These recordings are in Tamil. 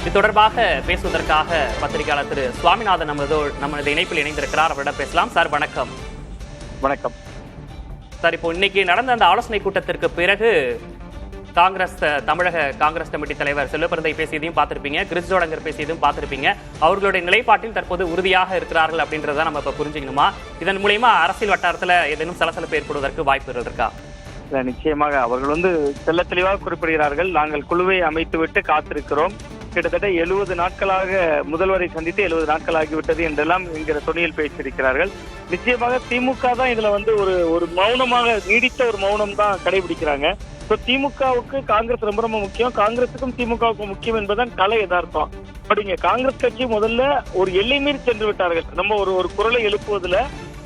இது தொடர்பாக பேசுவதற்காக பத்திரிகையாளர் திரு சுவாமிநாதன் நமது இணைப்பில் இணைந்திருக்கிறார். அவரிடம் பேசலாம். சார் வணக்கம். வணக்கம் சார், இப்போ இன்னைக்கு நடந்த அந்த ஆலோசனை கூட்டத்திற்கு பிறகு தமிழக காங்கிரஸ் கமிட்டி தலைவர் செல்வபிரந்தை பேசியதையும் பார்த்திருப்பீங்க, கிரிஸ் ஜோடங்கர் பேசியதையும் பார்த்திருப்பீங்க. அவர்களுடைய நிலைப்பாட்டில் தற்போது உறுதியாக இருக்கிறார்கள் அப்படின்றத நம்ம இப்ப புரிஞ்சுக்கணுமா? இதன் மூலமா அரசியல் வட்டாரத்துல ஏதேனும் சலசலப்பு ஏற்படுவதற்கு வாய்ப்புகள் இருக்கா? நிச்சயமாக அவர்கள் தெள்ள தெளிவாக குறிப்பிடுகிறார்கள். நாங்கள் குழுவை அமைத்துவிட்டு காத்திருக்கிறோம். கிட்டத்தட்ட 70 நாட்களாக முதல்வரை சந்தித்து 70 நாட்கள் ஆகிவிட்டது என்றெல்லாம் என்கிற துணியில் பேசியிருக்கிறார்கள். நிச்சயமாக திமுக தான் இதுல ஒரு மௌனமாக நீடித்த ஒரு மௌனம் தான் கடைபிடிக்கிறாங்க. திமுகவுக்கு காங்கிரஸ் ரொம்ப ரொம்ப முக்கியம், காங்கிரசுக்கும் திமுகவுக்கும் முக்கியம் என்பதுதான் கலை யதார்த்தம். பட் இங்க காங்கிரஸ் கட்சி முதல்ல ஒரு எல்லை மீறி சென்று விட்டார்கள். நம்ம ஒரு குரலை எழுப்புவதில்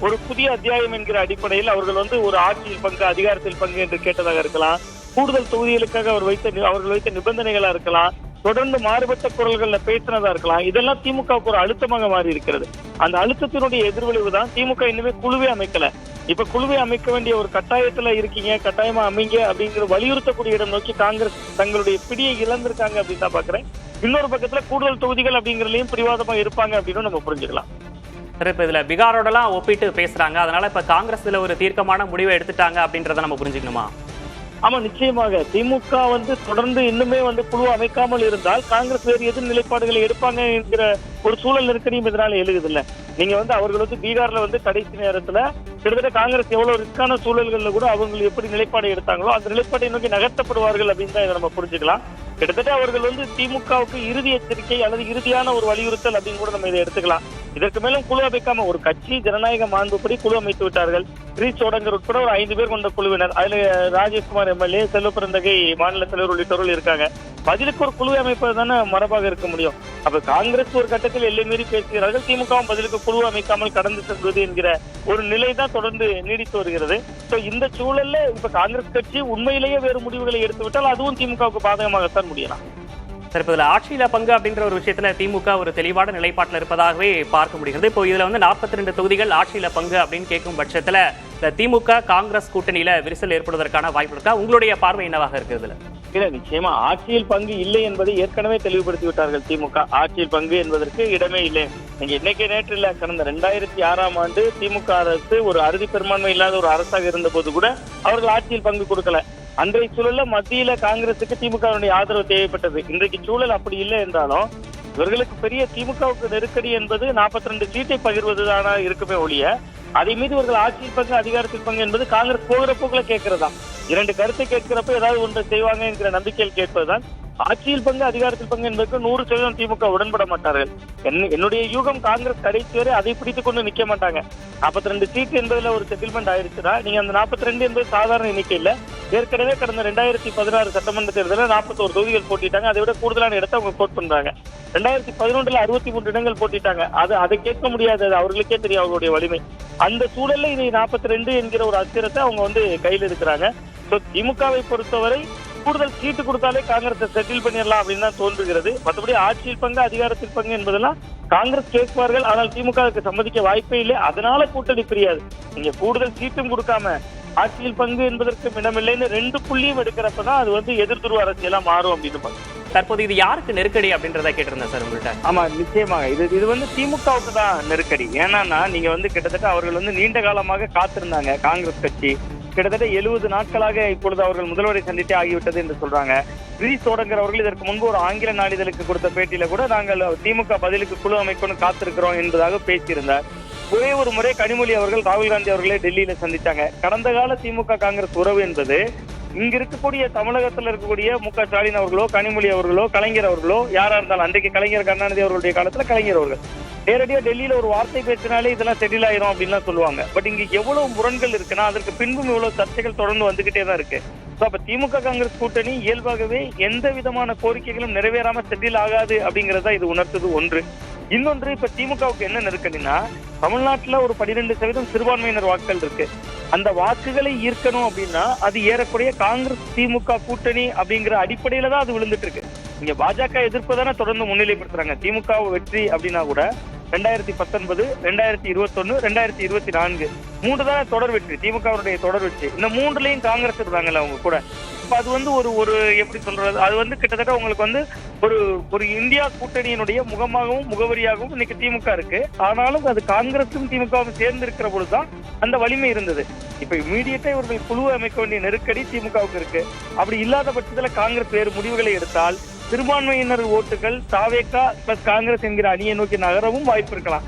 ஒரு புதிய அத்தியாயம் என்கிற அடிப்படையில் அவர்கள் ஒரு ஆட்சியில் பங்கு, அதிகாரத்தில் பங்கு என்று கேட்டதாக இருக்கலாம், கூடுதல் தொகுதிகளுக்காக அவர்கள் வைத்த நிபந்தனைகளா இருக்கலாம், தொடர்ந்து மாறுபட்ட குரல்கள்ல பேசினதா இருக்கலாம். இதெல்லாம் திமுகவுக்கு ஒரு அழுத்தமாக மாறி இருக்கிறது. அந்த அழுத்தத்தினுடைய எதிர்விளைவு தான் திமுக இன்னுமே குழுவே அமைக்கல. இப்ப குழுவை அமைக்க வேண்டிய ஒரு கட்டாயத்துல இருக்கீங்க, கட்டாயமா அமைங்க அப்படிங்கிற வலியுறுத்தக்கூடிய இடம் நோக்கி காங்கிரஸ் தங்களுடைய பிடியை இழந்திருக்காங்க அப்படின்னு தான் பாக்குறேன். இன்னொரு பக்கத்துல கூடுதல் தொகுதிகள் அப்படிங்கிறதுலயும் பிடிவாதமா இருப்பாங்க அப்படின்னு நம்ம புரிஞ்சுக்கலாம். இப்ப இதுல பீகாரோடலாம் ஒப்பிட்டு பேசுறாங்க. அதனால இப்ப காங்கிரஸ் இதுல ஒரு தீர்க்கமான முடிவை எடுத்துட்டாங்க அப்படின்றத நம்ம புரிஞ்சுக்கணுமா? ஆமா, நிச்சயமாக திமுக தொடர்ந்து இன்னுமே குழு அமைக்காமல் இருந்தால் காங்கிரஸ் வேறு எதிர் நிலைப்பாடுகளை எடுப்பாங்க என்கிற ஒரு சூழல் நெருக்கடியும் இதனால எழுகுது இல்ல. நீங்க அவர்கள் பீகார்ல கடைசி நேரத்துல கிட்டத்தட்ட காங்கிரஸ் எவ்வளவு ரிஸ்கான சூழல்கள்ல கூட அவங்க எப்படி நிலைப்பாடு எடுத்தாங்களோ அந்த நிலைப்பாட்டை நோக்கி நகர்த்தப்படுவார்கள் அப்படின்னு தான் இதை நம்ம புரிஞ்சுக்கலாம். கிட்டத்தட்ட அவர்கள் திமுகவுக்கு இறுதி எச்சரிக்கை அல்லது இறுதியான ஒரு வலியுறுத்தல் அப்படின்னு கூட நம்ம இதை எடுத்துக்கலாம். இதற்கு மேலும் குழு அமைக்காம ஒரு கட்சி ஜனநாயக மாண்புப்படி குழு அமைத்து விட்டார்கள். கிரீஷ் சோடங்கர் உட்பட ஒரு 5 பேர் கொண்ட குழுவினர், அதுல ராஜேஷ்குமார் எம்எல்ஏ, செல்வபிரந்தகை மாநில தலைவர் உள்ளிட்டவர்கள் இருக்காங்க. பதிலுக்கு ஒரு குழு அமைப்பது தானே மரபாக இருக்க முடியும். அப்ப காங்கிரஸ் ஒரு கட்டத்தில் எல்லை மீறி பேசுகிறார்கள், திமுகவும் பதிலுக்கு குழு அமைக்காமல் கடந்து செல்வது என்கிற ஒரு நிலை தான் தொடர்ந்து நீடித்து வருகிறது. இந்த சூழல்ல இப்ப காங்கிரஸ் கட்சி உண்மையிலேயே வேறு முடிவுகளை எடுத்துவிட்டால் அதுவும் திமுகவுக்கு பாதகமாகத்தான் முடியலாம். சரி, இப்போ இதுல ஆட்சியில பங்கு அப்படின்ற ஒரு விஷயத்துல திமுக ஒரு தெளிவான நிலைப்பாட்டில் இருப்பதாகவே பார்க்க முடிகிறது. இப்போ இதுல 42 தொகுதிகள் ஆட்சியில பங்கு அப்படின்னு கேட்கும் பட்சத்துல இந்த திமுக காங்கிரஸ் கூட்டணியில விரிசல் ஏற்படுவதற்கான வாய்ப்பு இருக்கா? உங்களுடைய பார்வை என்னவாக இருக்கிறதுல? இல்ல, நிச்சயமா ஆட்சியில் பங்கு இல்லை என்பதை ஏற்கனவே தெளிவுபடுத்தி விட்டார்கள் திமுக. ஆட்சியில் பங்கு என்பதற்கு இடமே இல்லை. நீங்க இன்னைக்கு நேற்று இல்ல, கடந்த 2006ஆம் ஆண்டு திமுக அரசு ஒரு அறுதி பெரும்பான்மை இல்லாத ஒரு அரசாக இருந்த போது கூட அவர்கள் ஆட்சியில் பங்கு கொடுக்கல. அன்றைய சூழல்ல மத்தியில காங்கிரசுக்கு திமுகவுடைய ஆதரவு தேவைப்பட்டது. இன்றைக்கு சூழல் அப்படி இல்லை என்றாலும் இவர்களுக்கு பெரிய திமுகவுக்கு நெருக்கடி என்பது 42 சீட்டை பகிர்வதுதானா இருக்குமே ஒழிய அதை மீது இவர்கள் ஆட்சியில் பங்கு, அதிகாரத்தில் பங்கு என்பது காங்கிரஸ் போகிற போக்குல கேட்கிறதா. 2 கருத்தை கேட்கிறப்ப ஏதாவது ஒன்றை செய்வாங்க என்கிற நம்பிக்கையில் கேட்பதுதான். ஆட்சியில் பங்கு, அதிகாரத்தில் பங்கு என்பதற்கு 100% திமுக உடன்பட மாட்டார்கள். என்னுடைய யூகம் காங்கிரஸ் கடைசி வரை அதை பிடித்துக் கொண்டு நிக்க மாட்டாங்க. 42 சீட் என்பதுல ஒரு செட்டில்மெண்ட் ஆயிருச்சுன்னா நீங்க அந்த 42 என்பது சாதாரண எண்ணிக்கை இல்ல. ஏற்கனவே கடந்த 2016 சட்டமன்ற தேர்தலில் 41 தொகுதிகள் போட்டிட்டாங்க. அதை விட கூடுதலான இடத்தை அவங்க கோட் பண்றாங்க. 2011 63 இடங்கள் போட்டிட்டாங்க. அதை கேட்க முடியாது, அது அவர்களுக்கே தெரியும் அவர்களுடைய வலிமை. அந்த சூழல்ல இதை 42 என்கிற ஒரு அஸ்திரத்தை அவங்க கையில் இருக்கிறாங்க. திமுகவை பொறுத்தவரை கூடுதல் சீட்டு கொடுத்தாலே காங்கிரஸை செட்டில் பண்ணிடலாம் அப்படின்னு தான் தோன்றுகிறது. மற்றபடி ஆட்சியில் பங்கு, அதிகாரத்தில் பங்கு என்பதெல்லாம் காங்கிரஸ் கேட்பார்கள், ஆனால் திமுகவுக்கு சம்மதிக்க வாய்ப்பே இல்லை. அதனால கூட்டணி பிரியாது. நீங்க கூடுதல் சீட்டும் கொடுக்காம ஆட்சியில் பங்கு என்பதற்கு இடமில்லைன்னு 2 புள்ளியும் எடுக்கிறப்பதான் அது எதிர்த்துருவ அரசியலா மாறும் அப்படின்னு. தற்போது இது யாருக்கு நெருக்கடி அப்படின்றத கேட்டிருந்தேன் சார் உங்கள்கிட்ட. ஆமா, நிச்சயமாக இது திமுகவுக்கு தான் நெருக்கடி. ஏன்னா நீங்க கிட்டத்தட்ட அவர்கள் நீண்ட காலமாக காத்திருந்தாங்க. காங்கிரஸ் கட்சி கிட்டத்தட்ட 70 நாட்களாக இப்பொழுது அவர்கள் முதல்வரை சந்தித்தே ஆகிவிட்டது என்று சொல்றாங்க. கிரீஷ் சோடங்கர் அவர்கள் இதற்கு முன்பு ஒரு ஆங்கில நாளிதழுக்கு கொடுத்த பேட்டியில கூட நாங்கள் திமுக பதிலுக்கு குழு அமைக்கணும் காத்திருக்கிறோம் என்பதாக பேசியிருந்தார். ஒரே ஒரு முறை கனிமொழி அவர்கள் ராகுல் காந்தி அவர்களை டெல்லியில சந்தித்தாங்க. கடந்த கால திமுக காங்கிரஸ் உறவு என்பது இங்க இருக்கக்கூடிய தமிழகத்தில் இருக்கக்கூடிய மு.க. ஸ்டாலின் அவர்களோ, கனிமொழி அவர்களோ, கலைஞர் அவர்களோ, யாரா இருந்தாலும் அன்றைக்கு கலைஞர் கருணாநிதி அவர்களுடைய காலத்துல கலைஞர் அவர்கள் நேரடியா டெல்லியில ஒரு வார்த்தை பேசினாலே இதெல்லாம் செட்டில் ஆயிரும் அப்படின்னு சொல்லுவாங்க. பட் இங்க எவ்வளவு முரண்கள் இருக்குன்னா அதற்கு பின்பும் இவ்வளவு சர்ச்சைகள் தொடர்ந்து வந்துகிட்டே தான் இருக்கு. அப்ப திமுக காங்கிரஸ் கூட்டணி இயல்பாகவே எந்த விதமான கோரிக்கைகளும் நிறைவேறாம செட்டில் ஆகாது அப்படிங்கறத இது உணர்த்தது ஒன்று. இன்னொன்று, இப்ப திமுகவுக்கு என்ன நெருக்கடினா தமிழ்நாட்டுல ஒரு 12% சிறுபான்மையினர் வாக்குகள் இருக்கு. அந்த வாக்குகளை ஈர்க்கணும் அப்படின்னா அது ஏறக்குறைய காங்கிரஸ் திமுக கூட்டணி அப்படிங்கிற அடிப்படையில தான் அது விழுந்துட்டு இருக்கு. இங்க பாஜக எதிர்ப்பு தானே தொடர்ந்து முன்னிலைப்படுத்துறாங்க. திமுக வெற்றி அப்படின்னா கூட 2019, 2021, 2024 3 தான் தொடர் வெற்றி, திமுகவுடைய தொடர் வெற்றி. இந்த 3லயும் காங்கிரஸ் இருந்தாங்கல்ல அவங்க கூட. அது ஒரு எப்படி சொல்றது, அது கிட்டத்தட்ட உங்களுக்கு ஒரு இந்தியா கூட்டணியினுடைய முகமாகவும் முகவரியாகவும் இன்னைக்கு திமுக இருக்கு. ஆனாலும் அது காங்கிரசும் திமுகவும் சேர்ந்து இருக்கிற பொழுதுதான் அந்த வலிமை இருந்தது. இப்ப இமீடியட்டா இவர்கள் குழுவை அமைக்க வேண்டிய நெருக்கடி திமுகவுக்கு இருக்கு. அப்படி இல்லாத பட்சத்துல காங்கிரஸ் வேறு முடிவுகளை எடுத்தால் சிறுபான்மையினர் ஓட்டுகள் தாவேகா பிளஸ் காங்கிரஸ் என்கிற அணியை நோக்கி நகரவும் வாய்ப்பு இருக்கலாம்.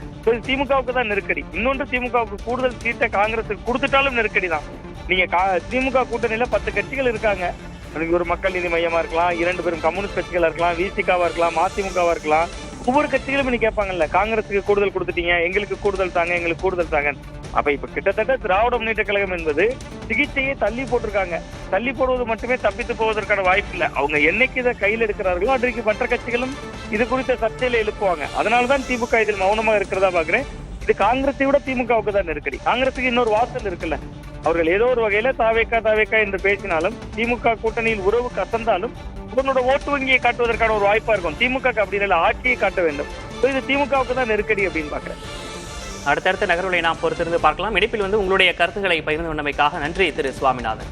திமுகவுக்கு தான் நெருக்கடி. இன்னொன்று, திமுகவுக்கு கூடுதல் சீட்டை காங்கிரஸுக்கு கொடுத்துட்டாலும் நெருக்கடி தான். நீங்க திமுக கூட்டணியில 10 கட்சிகள் இருக்காங்க. ஒரு மக்கள் நீதி மையமா இருக்கலாம், 2 பேரும் கம்யூனிஸ்ட் கட்சிகளா இருக்கலாம், விசிகாவா இருக்கலாம், மதிமுகவா இருக்கலாம். ஒவ்வொரு கட்சிகளும் இன்னைக்கு கேட்பாங்கல்ல, காங்கிரஸுக்கு கூடுதல் கொடுத்துட்டீங்க, எங்களுக்கு கூடுதல் தாங்க, எங்களுக்கு கூடுதல் தாங்க. அப்ப இப்ப கிட்டத்தட்ட திராவிட முன்னேற்ற கழகம் என்பது சிகிச்சையை தள்ளி போட்டிருக்காங்க. தள்ளி போடுவது மட்டுமே தப்பித்து போவதற்கான வாய்ப்பு இல்லை. அவங்க என்னைக்கு இதை கையில் எடுக்கிறார்களோ அன்றைக்கு மற்ற கட்சிகளும் இது குறித்த சர்ச்சையில எழுப்புவாங்க. அதனாலதான் திமுக இதில் மௌனமா இருக்கிறதா பாக்குறேன். இது காங்கிரஸை விட திமுகவுக்கு தான் நெருக்கடி. காங்கிரஸுக்கு இன்னொரு வாசல் இருக்குல்ல. அவர்கள் ஏதோ ஒரு வகையில தாவேக்கா என்று பேசினாலும், திமுக கூட்டணியில் உறவு கசந்தாலும் உங்களோட ஓட்டு வங்கியை காட்டுவதற்கான ஒரு வாய்ப்பா இருக்கும். திமுக அப்படி இல்லை, ஆட்சியை காட்ட வேண்டும். இது திமுகவுக்கு தான் நெருக்கடி அப்படின்னு பாக்குறேன். அடுத்தடுத்த நகர்வுகளை நாம் பொறுத்திருந்து பார்க்கலாம். இணைப்பில் உங்களுடைய கருத்துக்களை பகிர்ந்து கொண்டமைக்காக நன்றி திரு சுவாமிநாதன்.